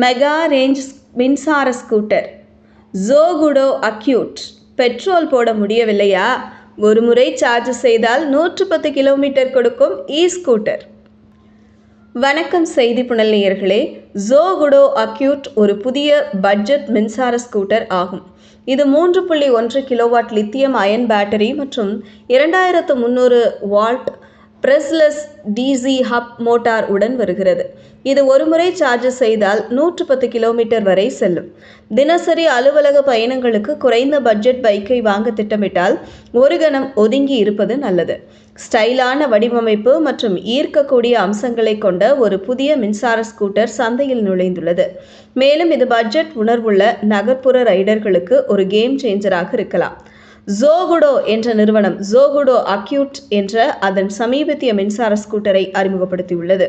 Mega range மின்சார scooter ஜோகுடோ acute. Petrol போட முடியவில்லையா? ஒரு முறை சார்ஜ் செய்தால் 110 கிலோமீட்டர் கொடுக்கும் ஸ்கூட்டர். வணக்கம் செய்தி புனல் நேயர்களே. ஜோகுடோ அக்யூட் ஒரு புதிய பட்ஜெட் மின்சார ஸ்கூட்டர் ஆகும். இது 3.1 கிலோவாட் லித்தியம் அயன் பேட்டரி மற்றும் 2300 watt brushless DC hub motor உடன் வருகிறது. இது ஒரு முறை சார்ஜ் செய்தால் 110 கிலோமீட்டர் வரை செல்லும். தினசரி அலுவலக பயணங்களுக்கு குறைந்த பட்ஜெட் பைக்கை வாங்க திட்டமிட்டால் ஒரு கணம் ஒதுங்கி இருப்பது நல்லது. ஸ்டைலான வடிவமைப்பு மற்றும் ஈர்க்கக்கூடிய அம்சங்களை கொண்ட ஒரு புதிய மின்சார ஸ்கூட்டர் சந்தையில் நுழைந்துள்ளது. மேலும் இது பட்ஜெட் உணர்வுள்ள நகர்ப்புற ரைடர்களுக்கு ஒரு கேம் சேஞ்சராக இருக்கலாம். ஜோகுடோ என்ற நிறுவனம் ஜோகுடோ அக்யூட் என்ற அதன் சமீபத்திய மின்சார ஸ்கூட்டரை அறிமுகப்படுத்தியுள்ளது.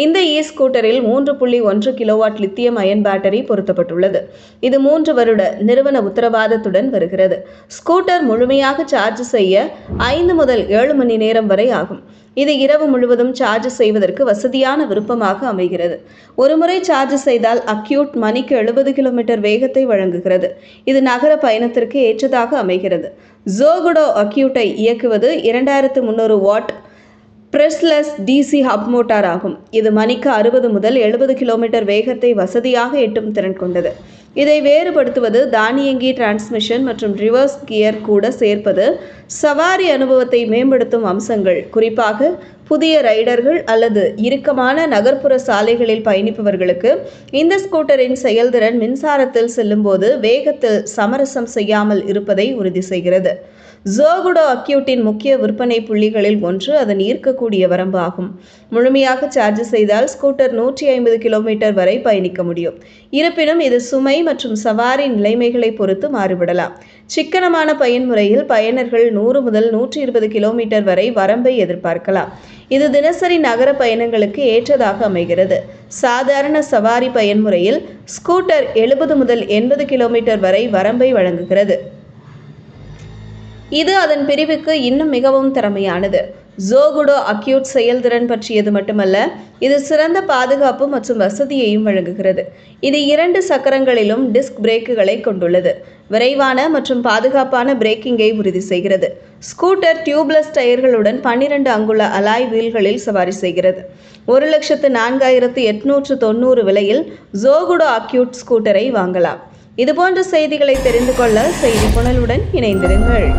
இந்த ஸ்கூட்டரில் 3.1 கிலோவாட் லித்தியம் அயன் பேட்டரி பொருத்தப்பட்டுள்ளது. இது 3 வருட நிறுவன உத்தரவாதத்துடன் வருகிறது. ஸ்கூட்டர் முழுமையாக சார்ஜ் செய்ய 5 முதல் 7 மணி நேரம் வரை ஆகும். இது இரவு முழுவதும் சார்ஜ் செய்வதற்கு வசதியான விருப்பமாக அமைகிறது. ஒரு முறை சார்ஜ் செய்தால் அக்யூட் மணிக்கு 70 கிலோமீட்டர் வேகத்தை வழங்குகிறது. இது நகர பயணத்திற்கு ஏற்றதாக அமைகிறது. ஜோகுடோ அக்யூட்டை இயக்குவது 2300 watt brushless DC hub motor ஆகும். இது மணிக்கு 60 முதல் 70 கிலோமீட்டர் வேகத்தை வசதியாக எட்டும் திறன் கொண்டது. இதை வேறுபடுத்துவது தானியங்கி டிரான்ஸ்மிஷன் மற்றும் ரிவர்ஸ் கியர் கூட சேர்ப்பது சவாரி அனுபவத்தை மேம்படுத்தும் அம்சங்கள். குறிப்பாக புதிய ரைடர்கள் அல்லது இறுக்கமான நகர்ப்புற சாலைகளில் பயணிப்பவர்களுக்கு இந்த ஸ்கூட்டரின் செயல்திறன் மின்சாரத்தில் செல்லும்போது வேகத்தில் சமரசம் செய்யாமல் இருப்பதை உறுதி செய்கிறது. ஜோகுடோ அக்யூட்டின் முக்கிய விற்பனை புள்ளிகளில் ஒன்று அதன் ஈர்க்கக்கூடிய வரம்பு ஆகும். முழுமையாக சார்ஜ் செய்தால் ஸ்கூட்டர் 150 கிலோமீட்டர் வரை பயணிக்க முடியும். இருப்பினும் இது சுமை மற்றும் சவாரி நிலைமைகளை பொறுத்து மாறுபடலாம். சிக்கனமான பயன்முறையில் பயனர்கள் 100 முதல் 120 கிலோமீட்டர் வரை வரம்பை எதிர்பார்க்கலாம். இது தினசரி நகர பயணங்களுக்கு ஏற்றதாக அமைகிறது. சாதாரண சவாரி பயன்முறையில் ஸ்கூட்டர் 70 முதல் 80 கிலோமீட்டர் வரை வரம்பை வழங்குகிறது. இது அதன் பிரிவுக்கு இன்னும் மிகவும் திறமையானது. ஜோகுடோ அக்யூட் செயல்திறன் பற்றியது மட்டுமல்ல, இது சிறந்த பாதுகாப்பு மற்றும் வசதியையும் வழங்குகிறது. இது 2 சக்கரங்களிலும் டிஸ்க் பிரேக்குகளை கொண்டுள்ளது. விரைவான மற்றும் பாதுகாப்பான பிரேக்கிங்கை உறுதி செய்கிறது. ஸ்கூட்டர் டியூப்லெஸ் டயர்களுடன் 12 அங்குல அலாய் வீல்களில் சவாரி செய்கிறது. 1,04,890 விலையில் ஜோகுடோ அக்யூட் ஸ்கூட்டரை வாங்கலாம். இதுபோன்ற செய்திகளை தெரிந்து கொள்ள செய்தி புனலுடன் இணைந்திருங்கள்.